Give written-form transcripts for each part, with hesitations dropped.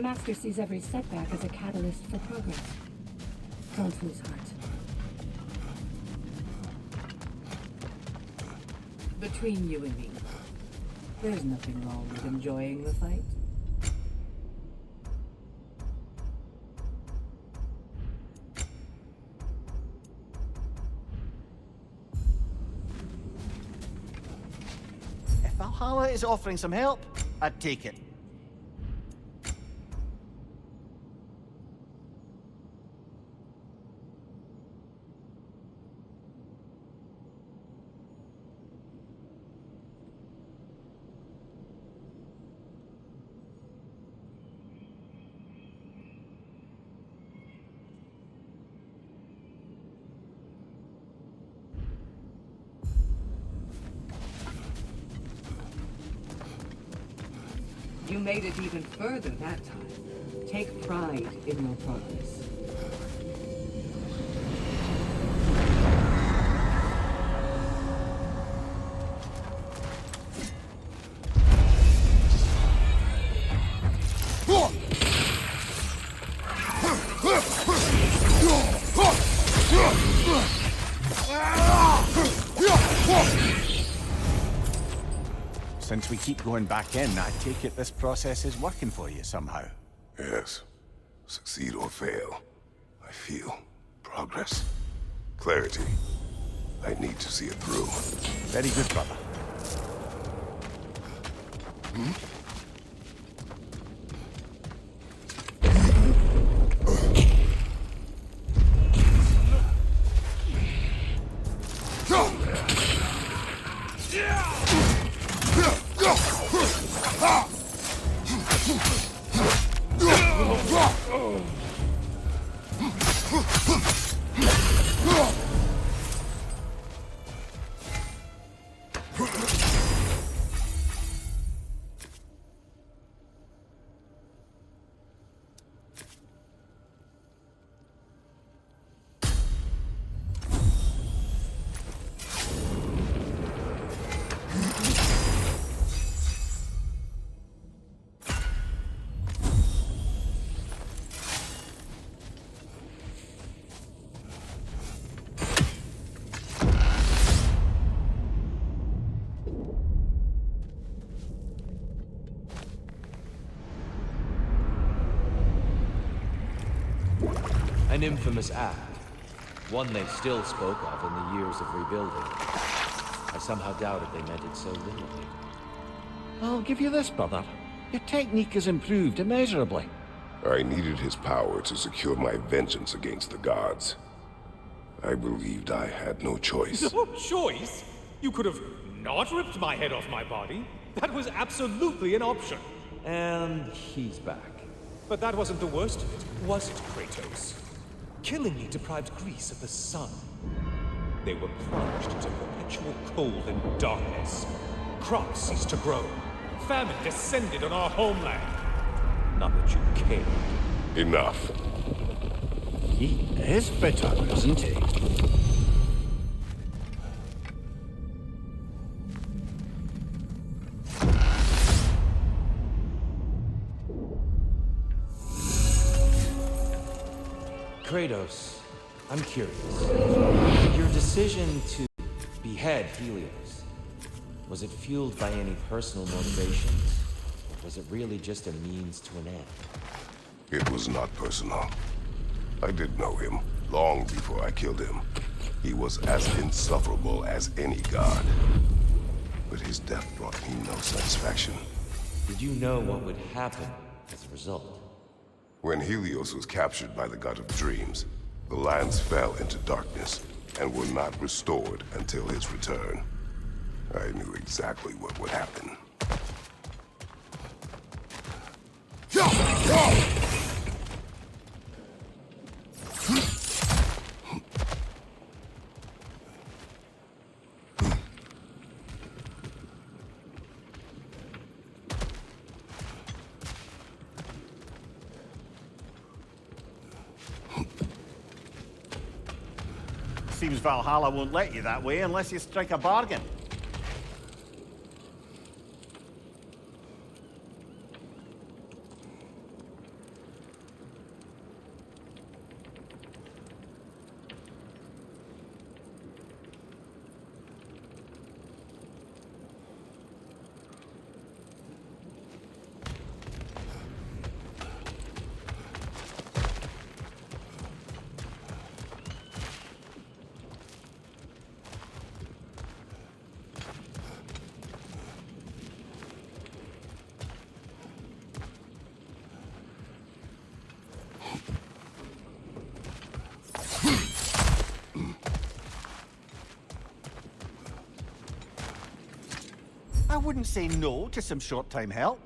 Master sees every setback as a catalyst for progress. Don't lose heart. Between you and me, there's nothing wrong with enjoying the fight. If Valhalla is offering some help, I'd take it. You made it even further that time. Take pride in your progress. Since we keep going back in, I take it this process is working for you somehow. Yes. Succeed or fail, I feel progress. Clarity. I need to see it through. Very good, brother. An infamous act. One they still spoke of in the years of rebuilding. I somehow doubted they meant it so literally. I'll give you this, brother. Your technique has improved immeasurably. I needed his power to secure my vengeance against the gods. I believed I had no choice. No choice? You could have not ripped my head off my body. That was absolutely an option. And he's back. But that wasn't the worst of it, was it, Kratos? Killing me deprived Greece of the sun. They were plunged into perpetual cold and darkness. Crops ceased to grow. Famine descended on our homeland. Not that you cared. Enough. He is bitter, isn't he? Kratos, I'm curious. Your decision to behead Helios, was it fueled by any personal motivations? Or was it really just a means to an end? It was not personal. I did know him, long before I killed him. He was as insufferable as any god. But his death brought me no satisfaction. Did you know what would happen as a result? When Helios was captured by the god of dreams, the lands fell into darkness and were not restored until his return. I knew exactly what would happen. Seems Valhalla won't let you that way unless you strike a bargain. wouldn't say no to some short-time help.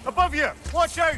Above you! Watch out!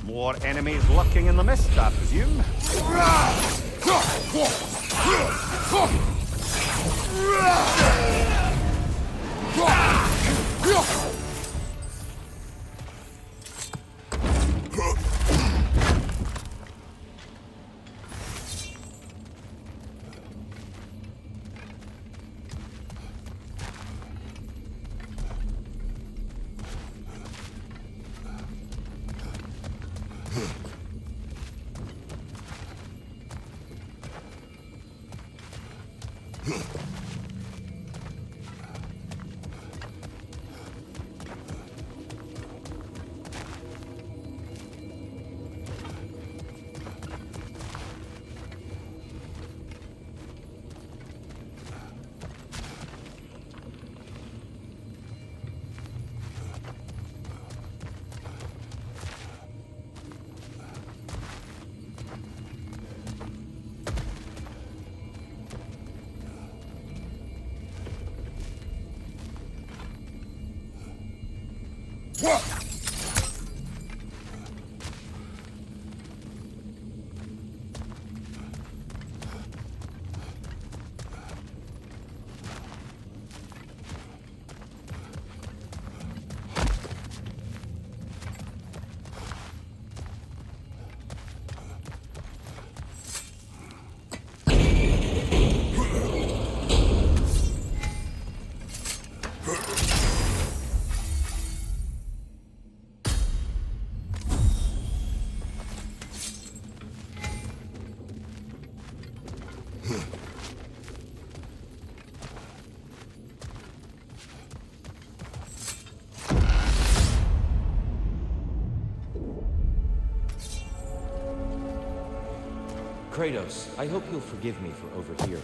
More enemies lurking in the mist, I presume. Kratos, I hope you'll forgive me for overhearing.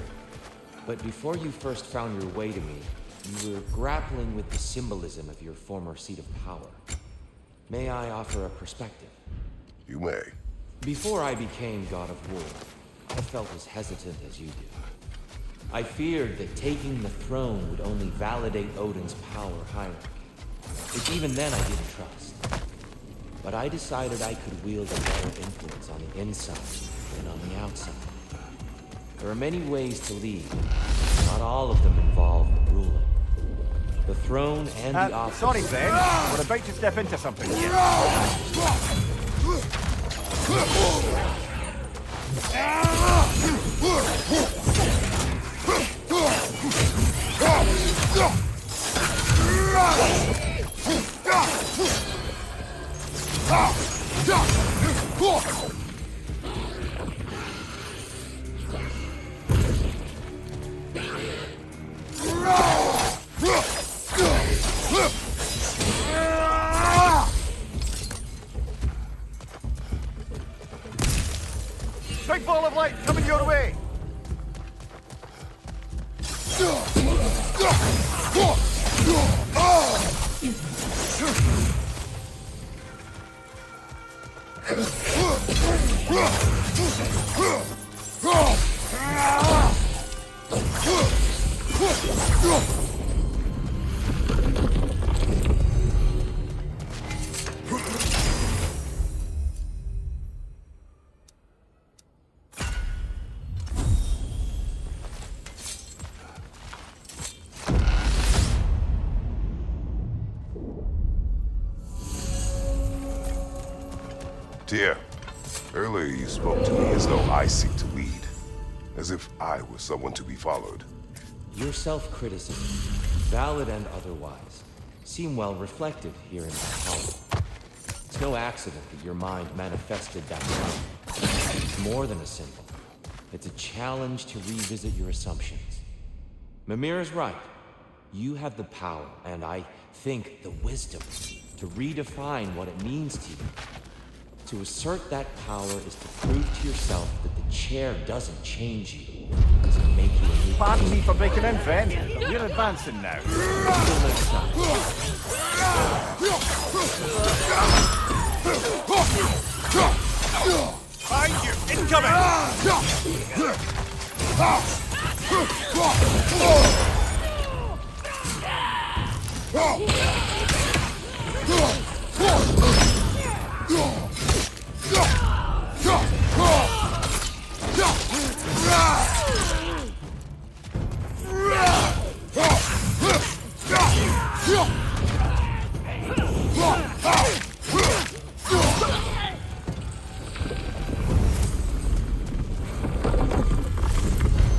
But before you first found your way to me, you were grappling with the symbolism of your former seat of power. May I offer a perspective? You may. Before I became God of War, I felt as hesitant as you do. I feared that taking the throne would only validate Odin's power hierarchy, which even then I didn't trust. But I decided I could wield a better influence on the inside than on the outside. There are many ways to lead. Not all of them involve ruling. The throne and the office... Sorry, Ben. We're about to step into something here. Tyr, earlier you spoke to me as though I seek to lead. As if I were someone to be followed. Your self-criticism, valid and otherwise, seem well reflected here in this hall. It's no accident that your mind manifested that way. It's more than a symbol. It's a challenge to revisit your assumptions. Mimir is right. You have the power, and I think the wisdom, to redefine what it means to you. To assert that power is to prove to yourself that the chair doesn't change you. It doesn't make you a new Pardon me for breaking in, friend. We're advancing now. Until next time. Find you! Incoming!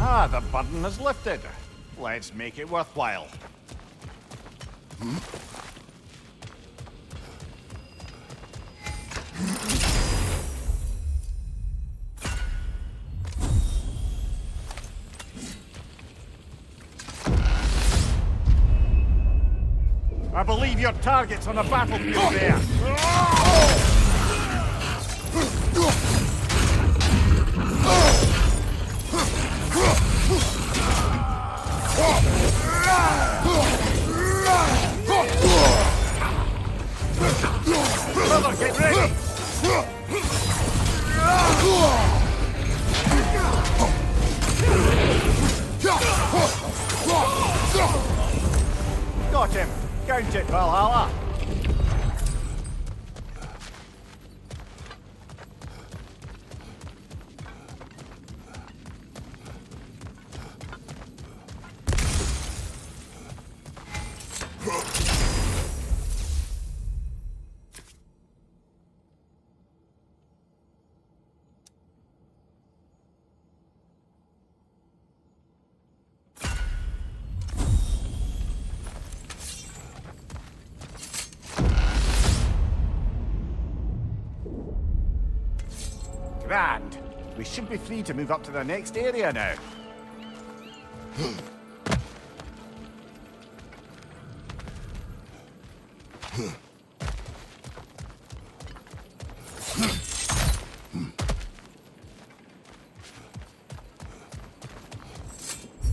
Ah, the burden is lifted. Let's make it worthwhile. I believe your target's on the battlefield there. Brother, get ready! Got him! Count it, Valhalla! Grand. We should be free to move up to the next area now.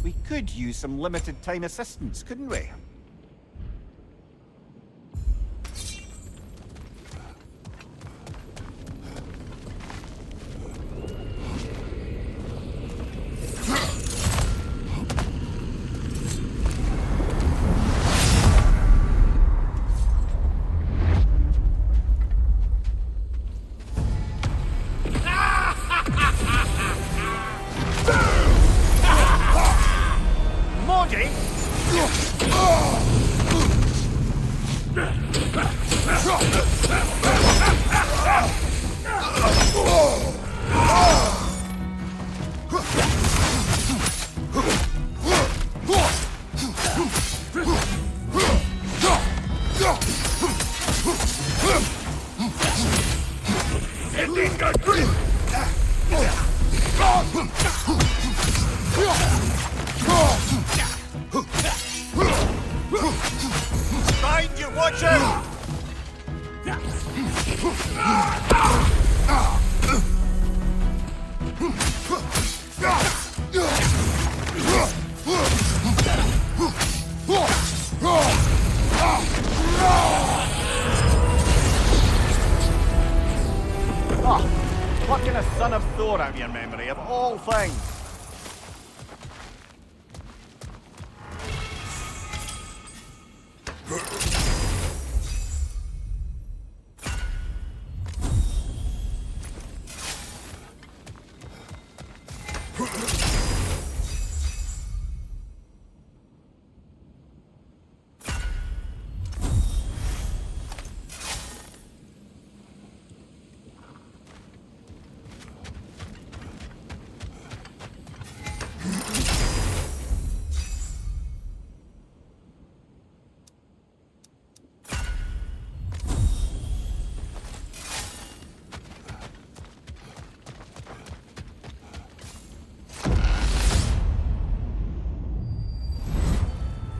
We could use some limited time assistance, couldn't we? Find you, watch out! Plucking a son of Thor out of your memory, of all things.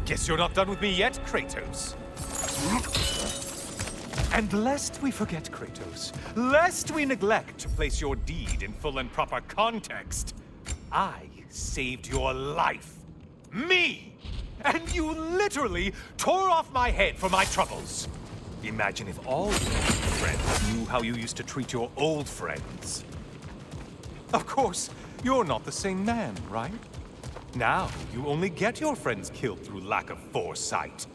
Guess you're not done with me yet, Kratos. And lest we forget, Kratos, lest we neglect to place your deed in full and proper context, I saved your life. Me! And you literally tore off my head for my troubles. Imagine if all your friends knew how you used to treat your old friends. Of course, you're not the same man, right? Now, you only get your friends killed through lack of foresight.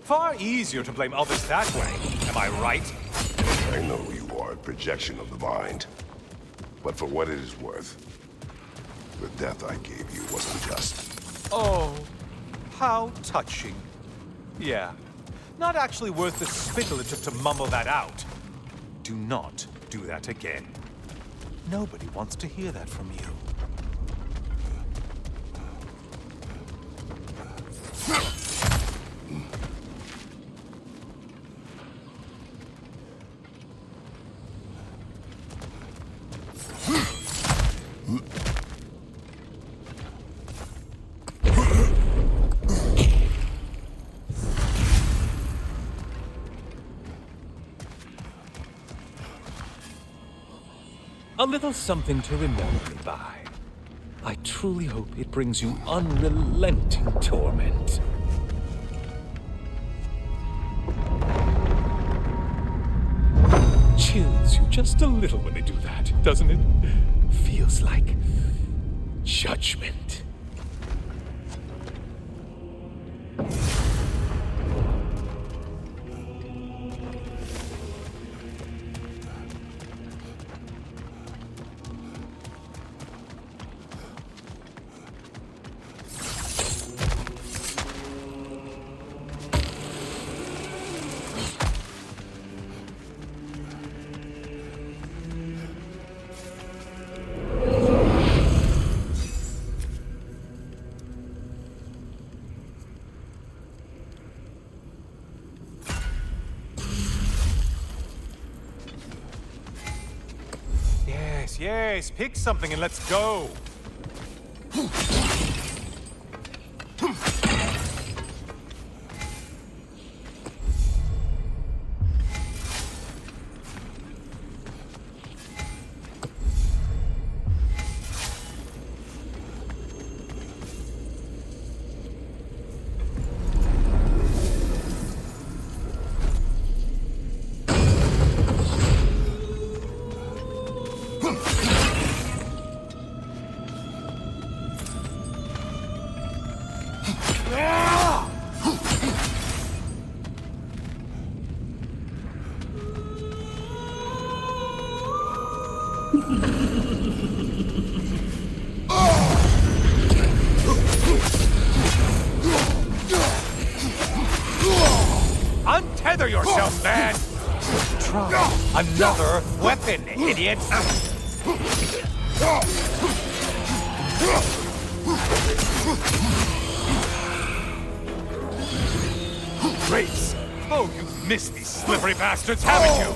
Far easier to blame others that way, am I right? I know you are a projection of the mind. But for what it is worth, the death I gave you wasn't just. Oh, how touching. Yeah, not actually worth the spittle it took to mumble that out. Do not do that again. Nobody wants to hear that from you. A little something to remember me by. I truly hope it brings you unrelenting torment. Chills you just a little when they do that, doesn't it? Feels like judgment. Yes, pick something and let's go. Untether yourself, man! Try another weapon, idiot! Great! Oh, you've missed these slippery bastards, haven't you?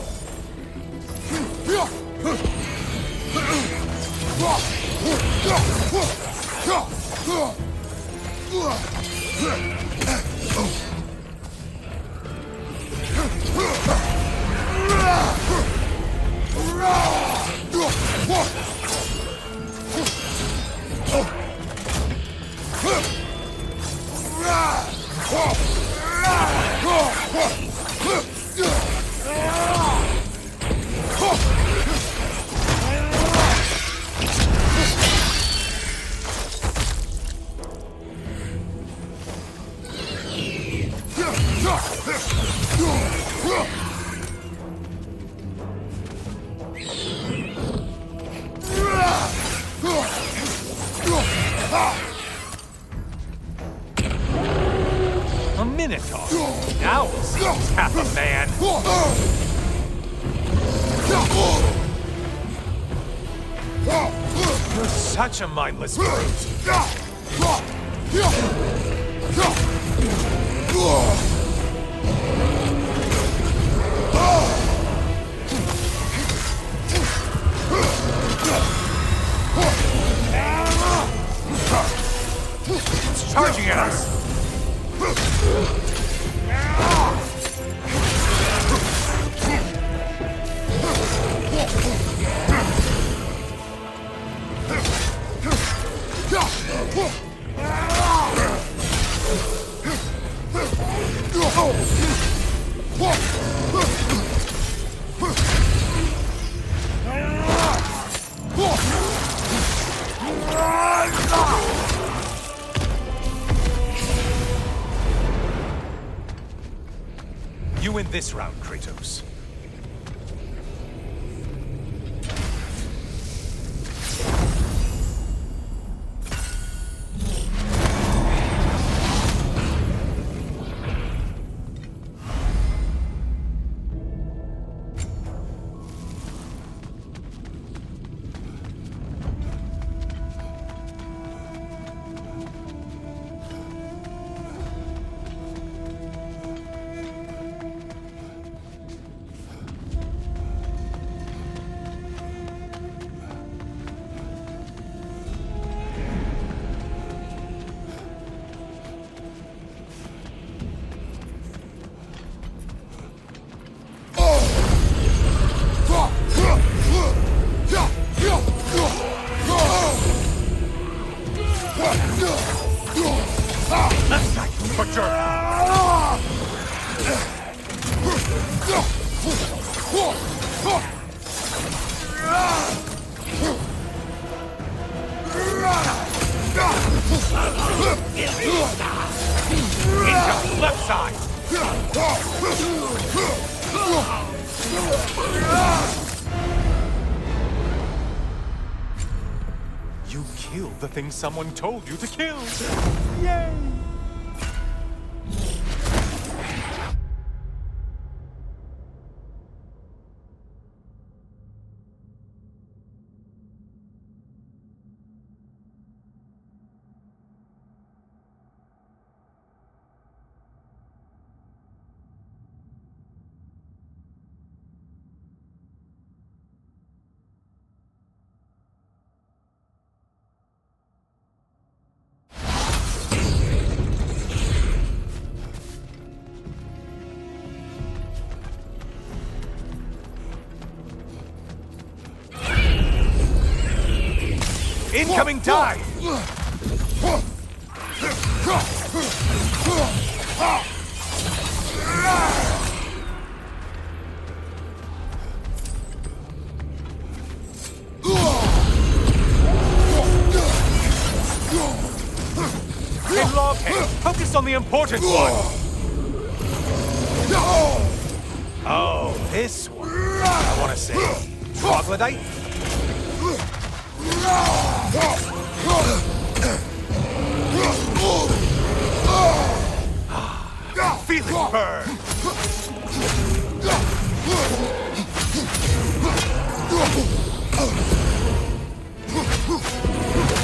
A Minotaur. Now we'll see who's half a man. You're such a mindless brute. charging at us! You win this round, Kratos. Left side! You killed the thing someone told you to kill! Yay! Incoming dive! Hey, Loghead, focus on the important one! Oh, this one. I want to say, troglodyte? Feel it burn!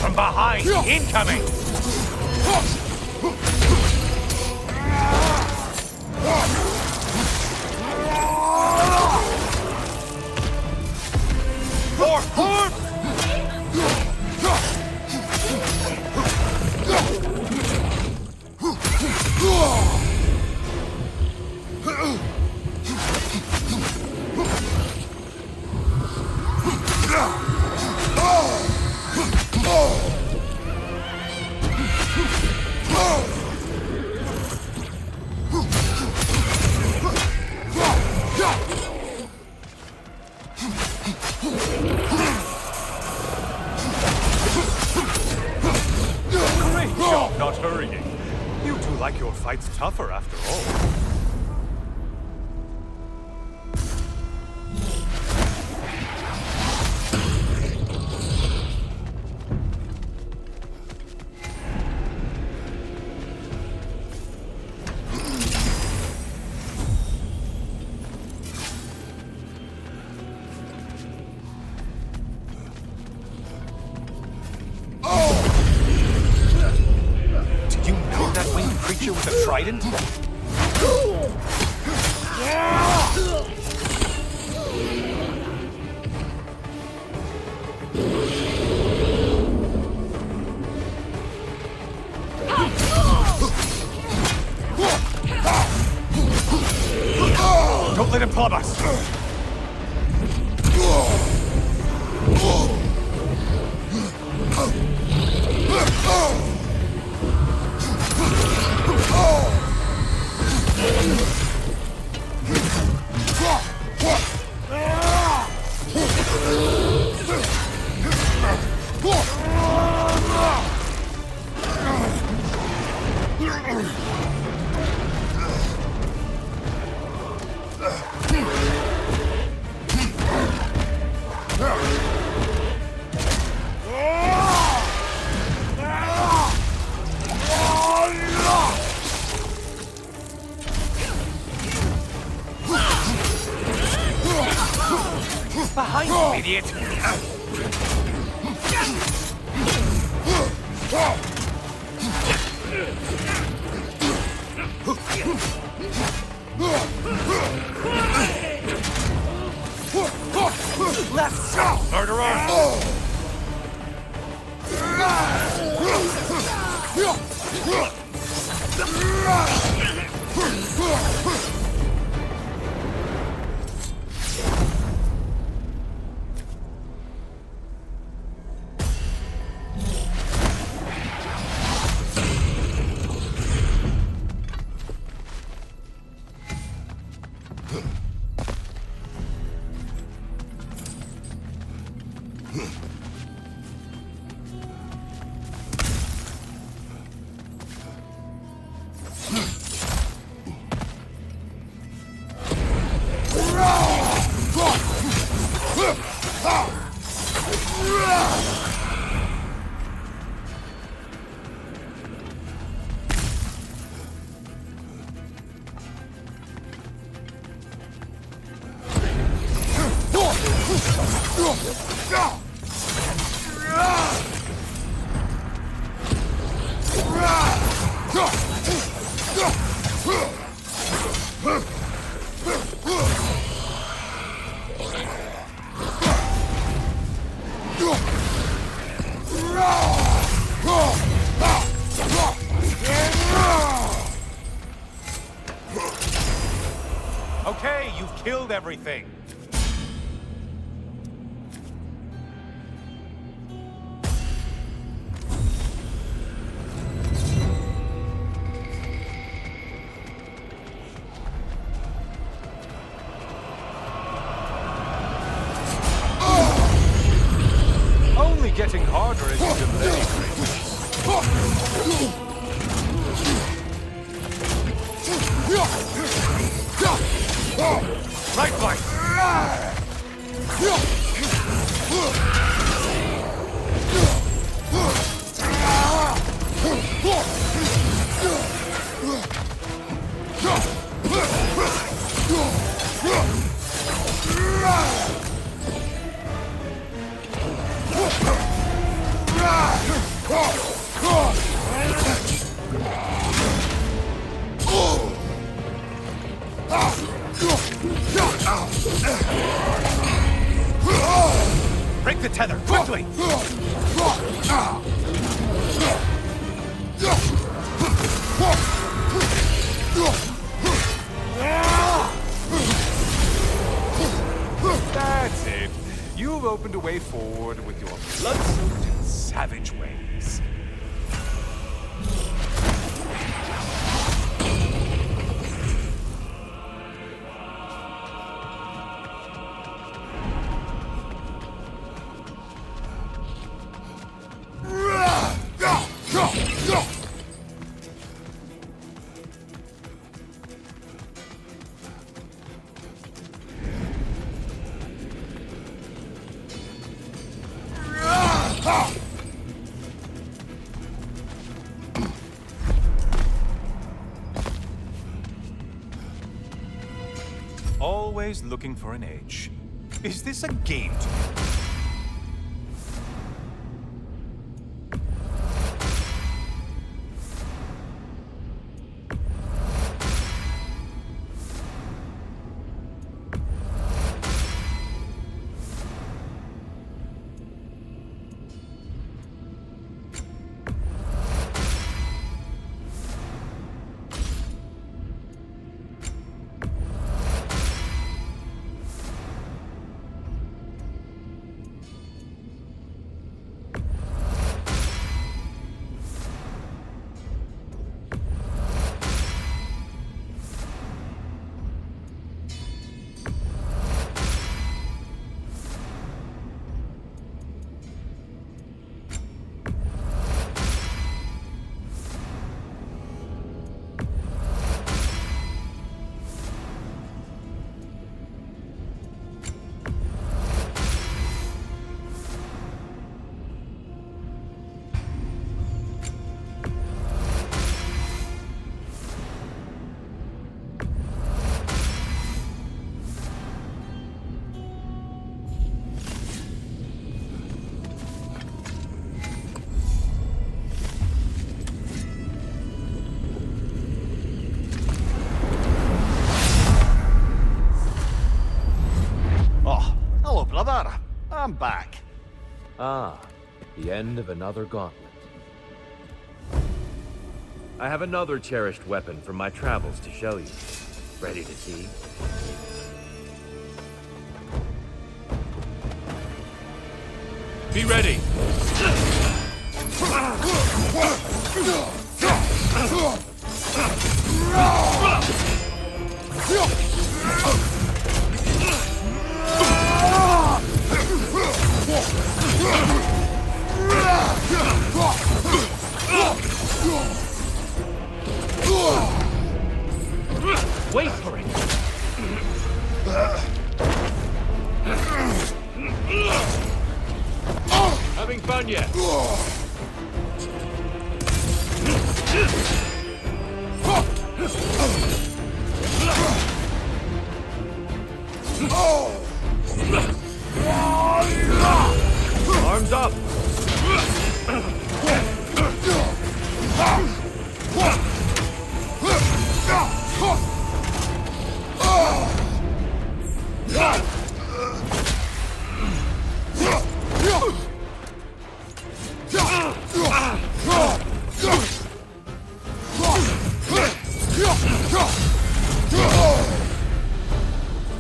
From behind, incoming! More! Great job not hurrying. You two like your fights tougher after all. Did you know that winged creature with a trident? let him club us! Behind you, idiot! Left shot! Murderer! Okay, you've killed everything. Only getting harder as you delay. Right flank! Break the tether, quickly! That's it. You've opened a way forward with your blood-soaked and savage ways. Always looking for an edge. Is this a game to you? end of another gauntlet. I have another cherished weapon from my travels to show you. Ready to see? Be ready! Wait for it! Having fun yet? Arms up!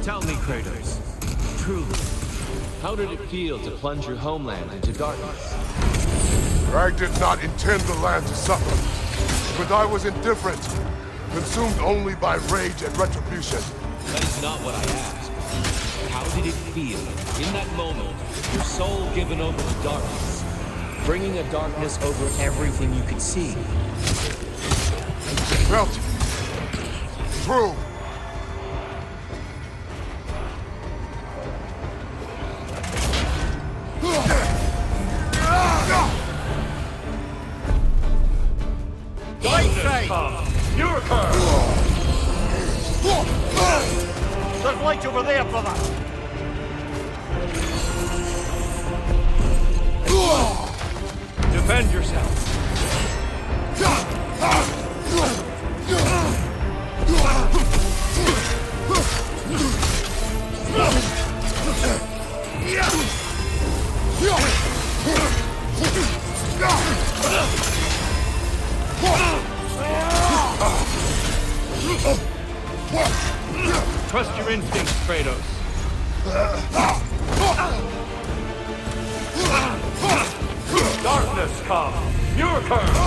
Tell me, Kratos, truly, how did it feel to plunge your homeland into darkness? I did not intend the land to suffer, but I was indifferent, consumed only by rage and retribution. That is not what I asked. How did it feel, in that moment, your soul given over to darkness? Bringing a darkness over everything you could see. It felt true. There's light over there, brother! Defend yourself! Trust your instincts, Kratos. Darkness come! Your curse!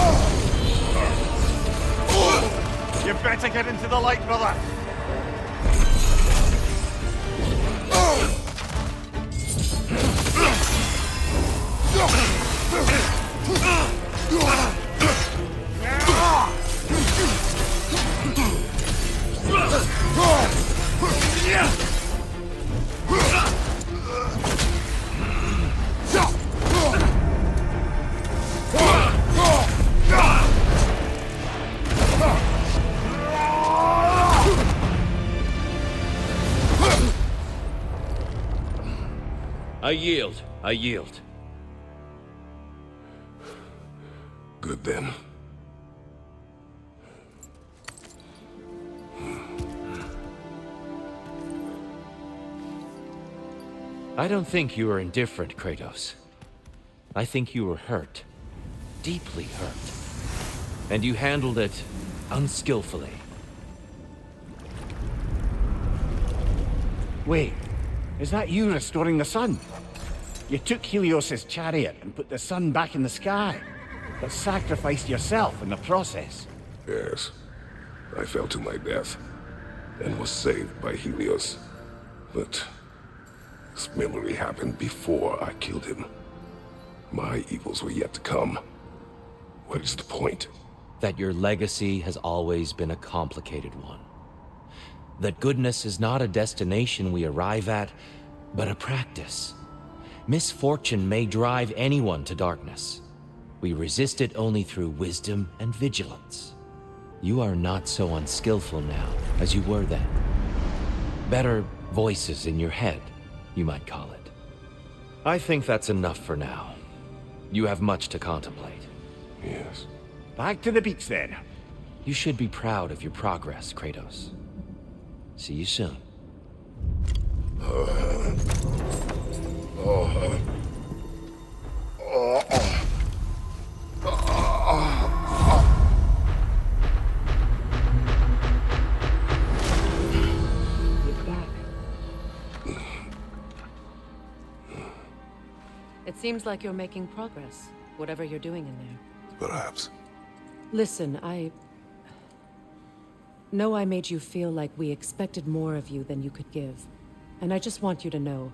You better get into the light, brother! I yield. I yield. Good then. I don't think you were indifferent, Kratos. I think you were hurt. Deeply hurt. And you handled it unskillfully. Wait, is that you restoring the sun? You took Helios's chariot and put the sun back in the sky, but sacrificed yourself in the process. Yes. I fell to my death, and was saved by Helios. But this memory happened before I killed him. My evils were yet to come. What is the point? That your legacy has always been a complicated one. That goodness is not a destination we arrive at, but a practice. Misfortune may drive anyone to darkness. We resist it only through wisdom and vigilance. You are not so unskillful now as you were then. Better voices in your head, you might call it. I think that's enough for now. You have much to contemplate. Yes. Back to the beach then. You should be proud of your progress, Kratos. See you soon. Oh. seems like you're making progress, whatever you're doing in there. Perhaps. Listen, I know I made you feel like we expected more of you than you could give. And I just want you to know,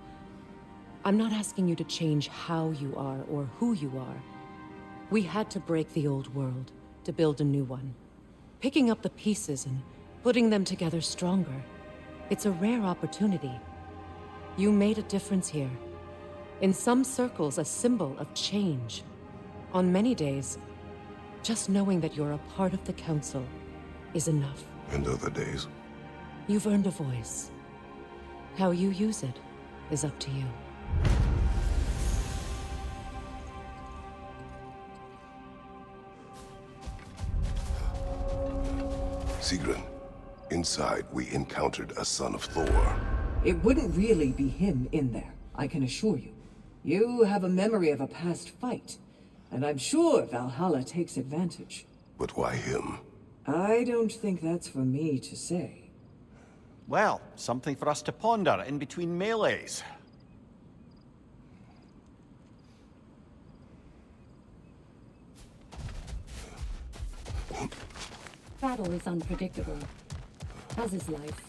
I'm not asking you to change how you are or who you are. We had to break the old world to build a new one. Picking up the pieces and putting them together stronger. It's a rare opportunity. You made a difference here. In some circles, a symbol of change. On many days, just knowing that you're a part of the Council is enough. And other days? You've earned a voice. How you use it is up to you. Sigrun, inside we encountered a son of Thor. It wouldn't really be him in there, I can assure you. You have a memory of a past fight, and I'm sure Valhalla takes advantage. But why him? I don't think that's for me to say. Well, something for us to ponder in between melees. Battle is unpredictable, as is life.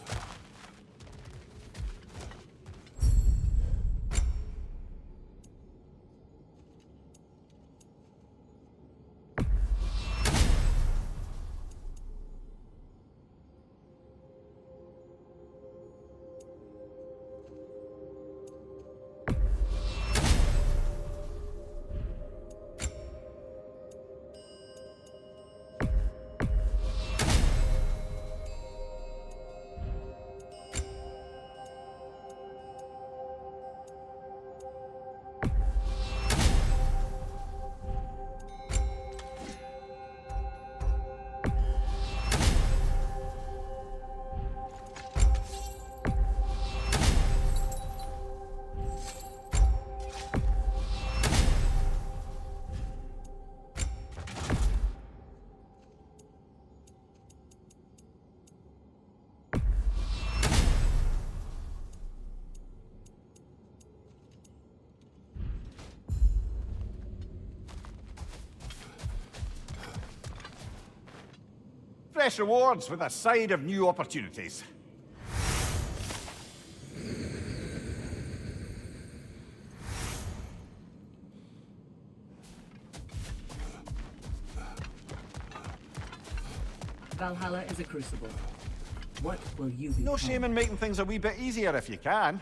Fresh rewards with a side of new opportunities. Valhalla is a crucible. What will you be? No shame in making things a wee bit easier if you can.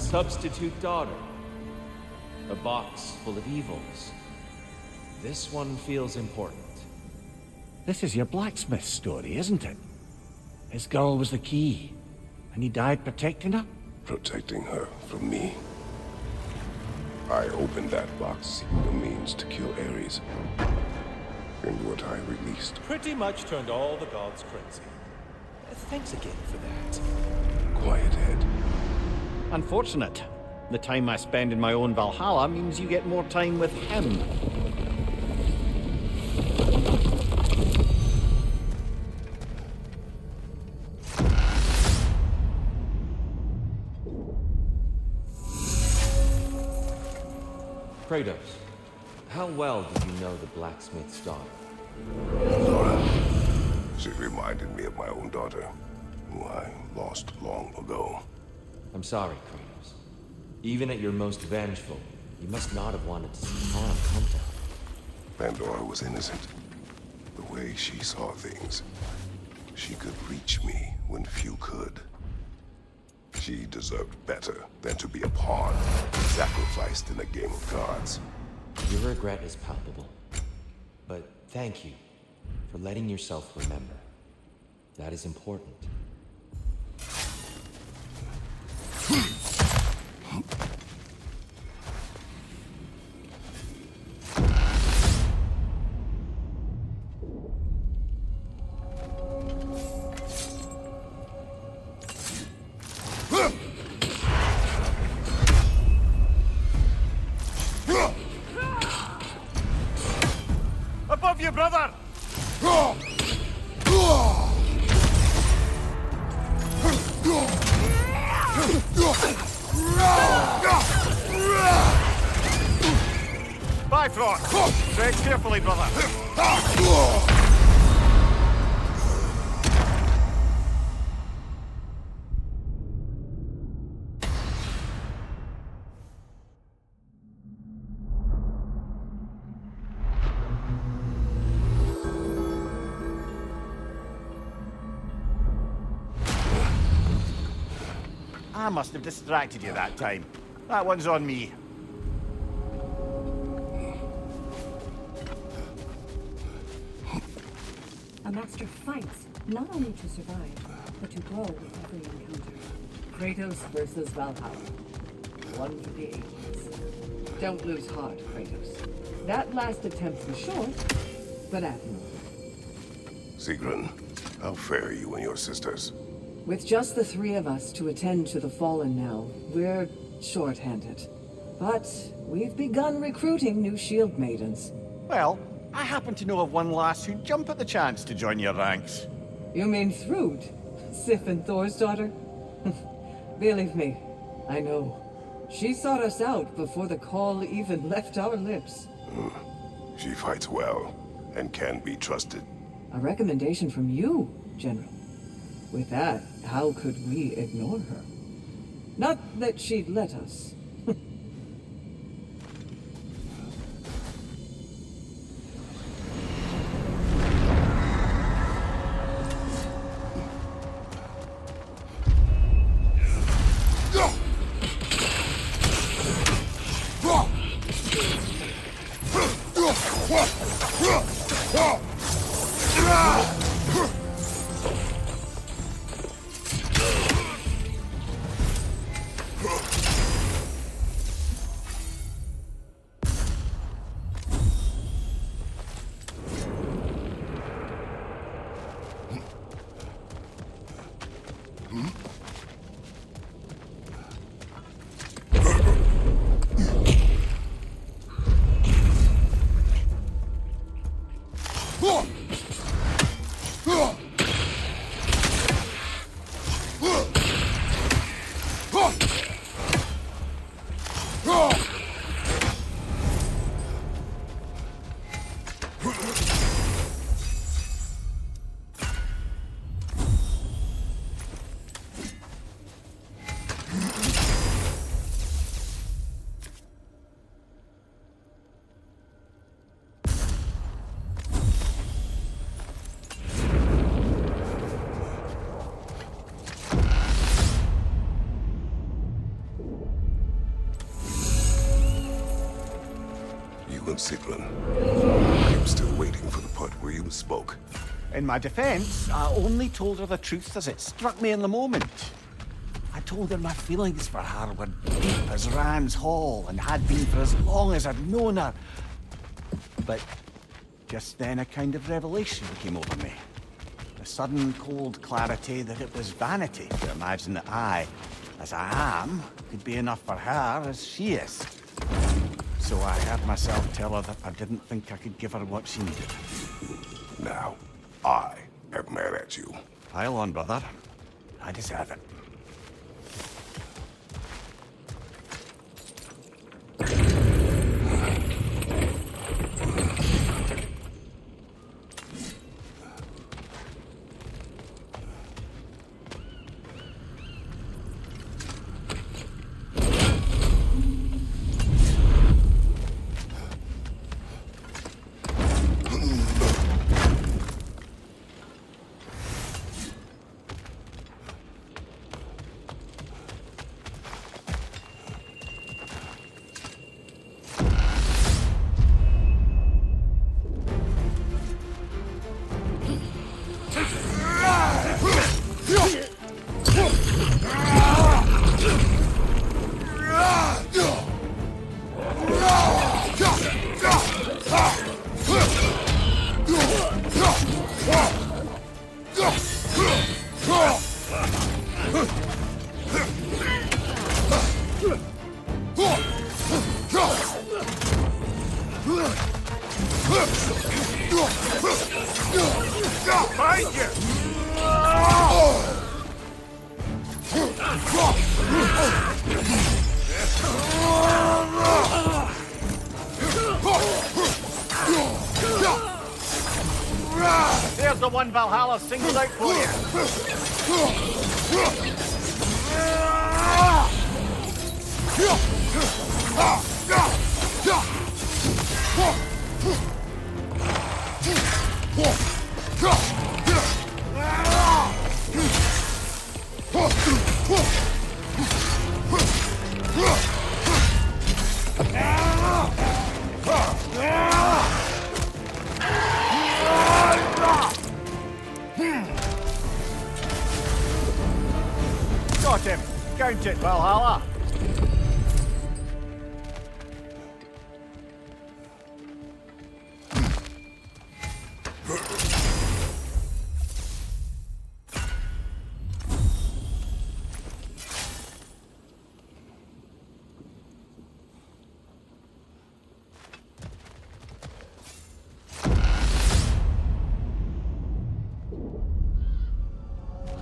substitute daughter. A box full of evils. This one feels important. This is your blacksmith story, isn't it? His girl was the key, and he died protecting her? Protecting her from me. I opened that box seeking a means to kill Ares. And what I released. Pretty much turned all the gods crazy. Thanks again for that. Quiet head. Unfortunate. The time I spend in my own Valhalla means you get more time with him. Kratos, how well did you know the blacksmith's daughter? Laura. She reminded me of my own daughter, who I lost long ago. I'm sorry, Kratos. Even at your most vengeful, you must not have wanted to see harm come to her. Pandora was innocent. The way she saw things, she could reach me when few could. She deserved better than to be a pawn, sacrificed in a game of gods. Your regret is palpable. But thank you for letting yourself remember. That is important. Above you, brother! Bifrost! Tread carefully, brother! I must have distracted you that time. That one's on me. A master fights not only to survive, but to grow with every encounter. Kratos versus Valhalla. One for the ages. Don't lose heart, Kratos. That last attempt was short, but admirable. Sigrun, how fare you and your sisters? With just the three of us to attend to the fallen now, we're short-handed. But we've begun recruiting new shield maidens. Well, I happen to know of one lass who'd jump at the chance to join your ranks. You mean Thrud? Sif and Thor's daughter? Believe me, I know. She sought us out before the call even left our lips. She fights well, and can be trusted. A recommendation from you, General. With that, how could we ignore her? Not that she'd let us. you and Sigrun. I'm still waiting for the part where you spoke. In my defense, I only told her the truth as it struck me in the moment. I told her my feelings for her were deep as Rand's Hall and had been for as long as I'd known her. But just then a kind of revelation came over me. The sudden cold clarity that it was vanity to imagine that I, as I am, could be enough for her as she is. So I heard myself tell her that I didn't think I could give her what she needed. Now, I am mad at you. Pile on, brother. I deserve it. There's the one Valhalla singled out for Got him. Count it, Valhalla.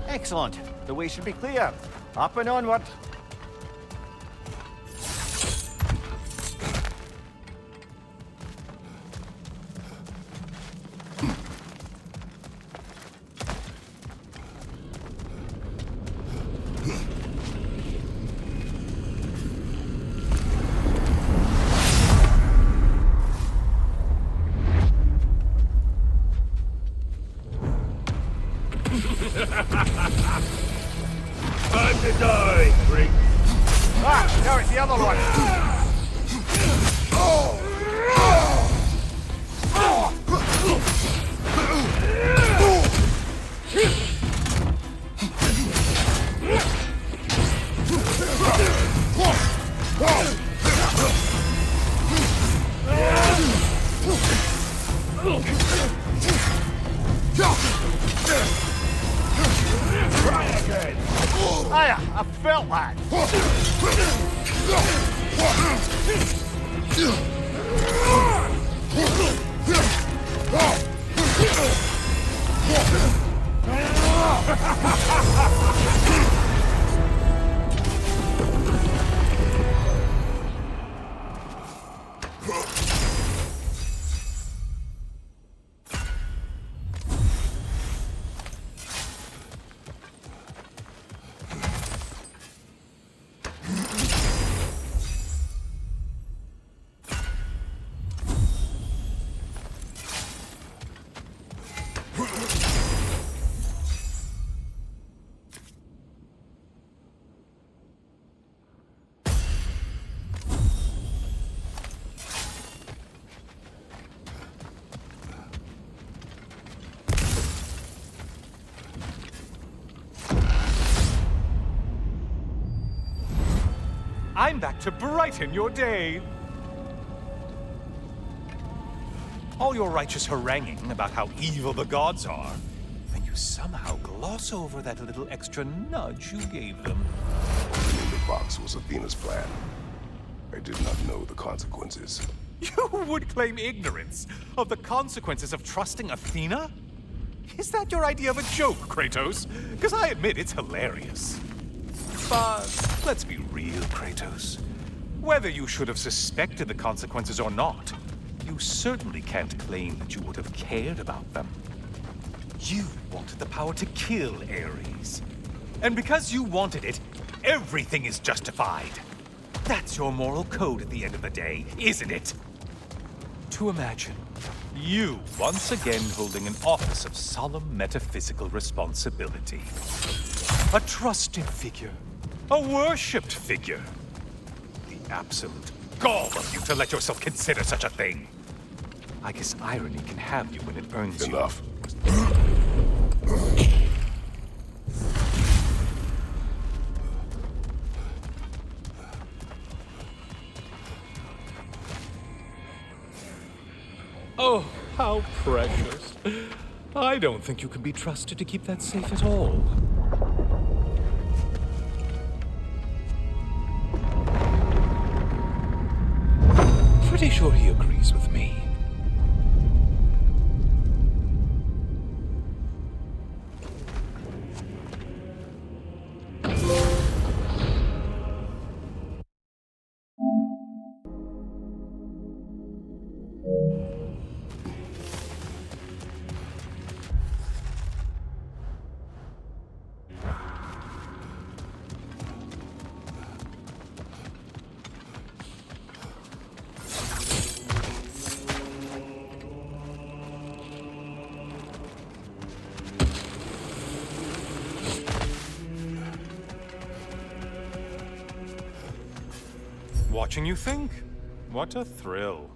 Excellent. The way should be clear. Up and onward. Time to die, freak. Ah, no, it's the other one. I felt that. came back to brighten your day. All your righteous haranguing about how evil the gods are, and you somehow gloss over that little extra nudge you gave them. Opening the box was Athena's plan. I did not know the consequences. You would claim ignorance of the consequences of trusting Athena? Is that your idea of a joke, Kratos? Because I admit it's hilarious. But let's be real, Kratos. Whether you should have suspected the consequences or not, you certainly can't claim that you would have cared about them. You wanted the power to kill Ares. And because you wanted it, everything is justified. That's your moral code at the end of the day, isn't it? To imagine you once again holding an office of solemn metaphysical responsibility. A trusted figure. A worshipped figure. The absolute gall of you to let yourself consider such a thing. I guess irony can have you when it earns you. Enough. Oh, how precious. I don't think you can be trusted to keep that safe at all. Pretty sure he agrees with me. Watching you think? What a thrill.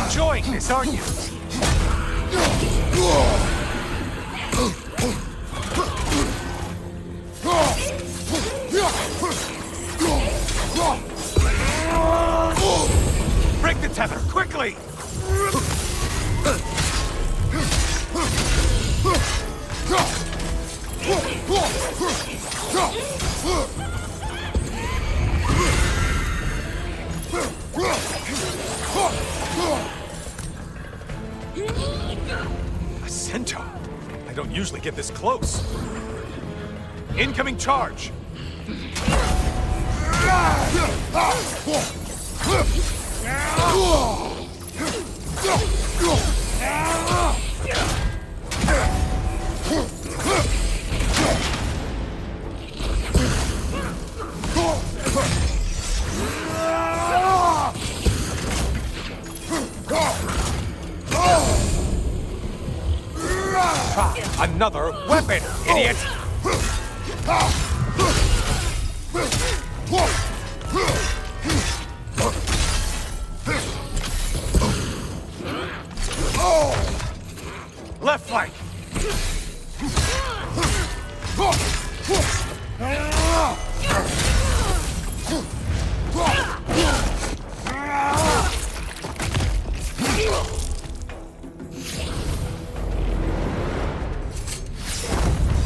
Enjoying this, aren't you? Break the tether, quickly! A centaur? I don't usually get this close. Incoming charge! Another weapon, idiot! Left flank!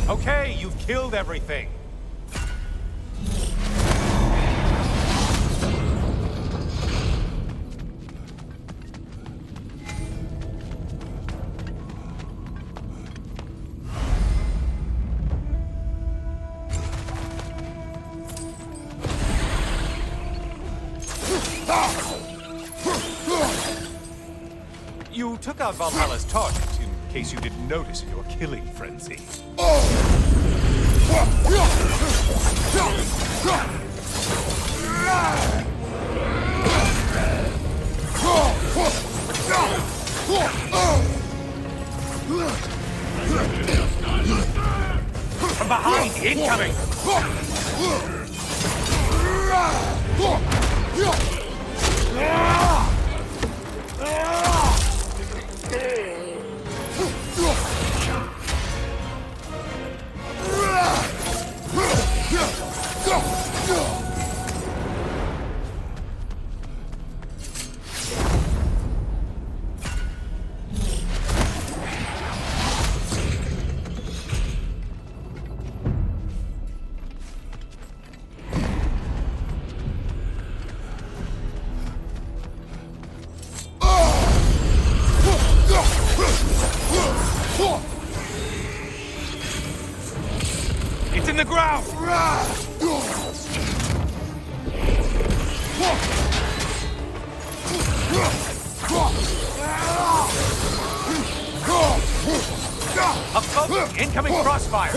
Okay, you've killed everything. You took out Valhalla's target, in case you didn't notice in your killing frenzy. From behind, incoming! It's in the ground! Up close! Incoming crossfire!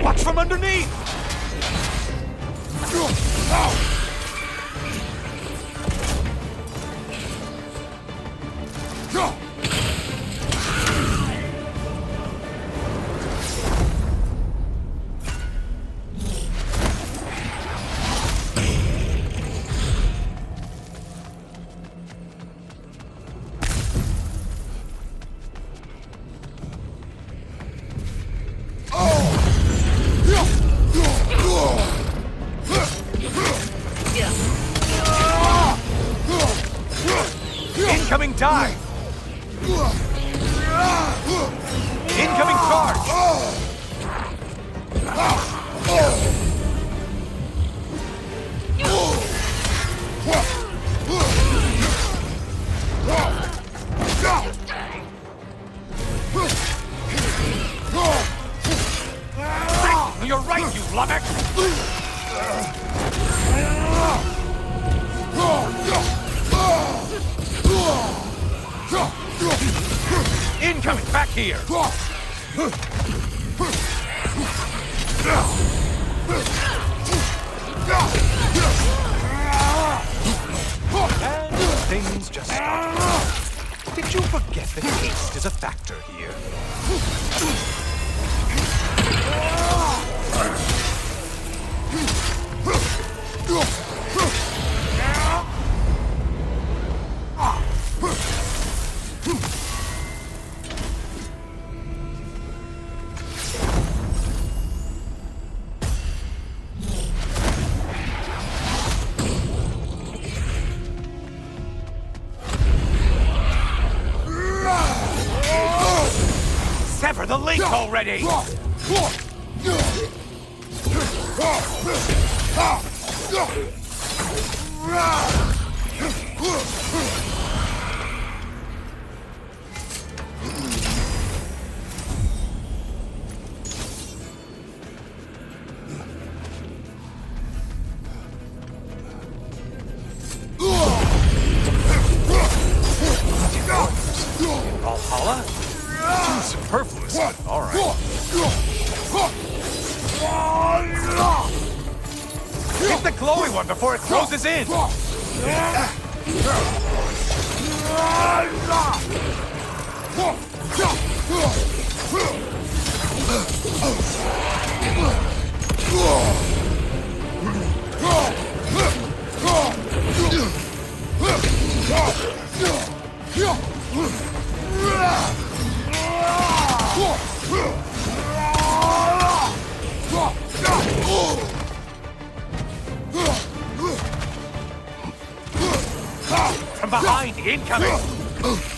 Watch from underneath! Incoming dive! Incoming charge! You're right, you lummox! Incoming! Back here! And things just stop. Did you forget that haste is a factor here? Sever the link already! Valhalla? Too superfluous, but all right. Hit the glowy one before it closes in! From behind, incoming!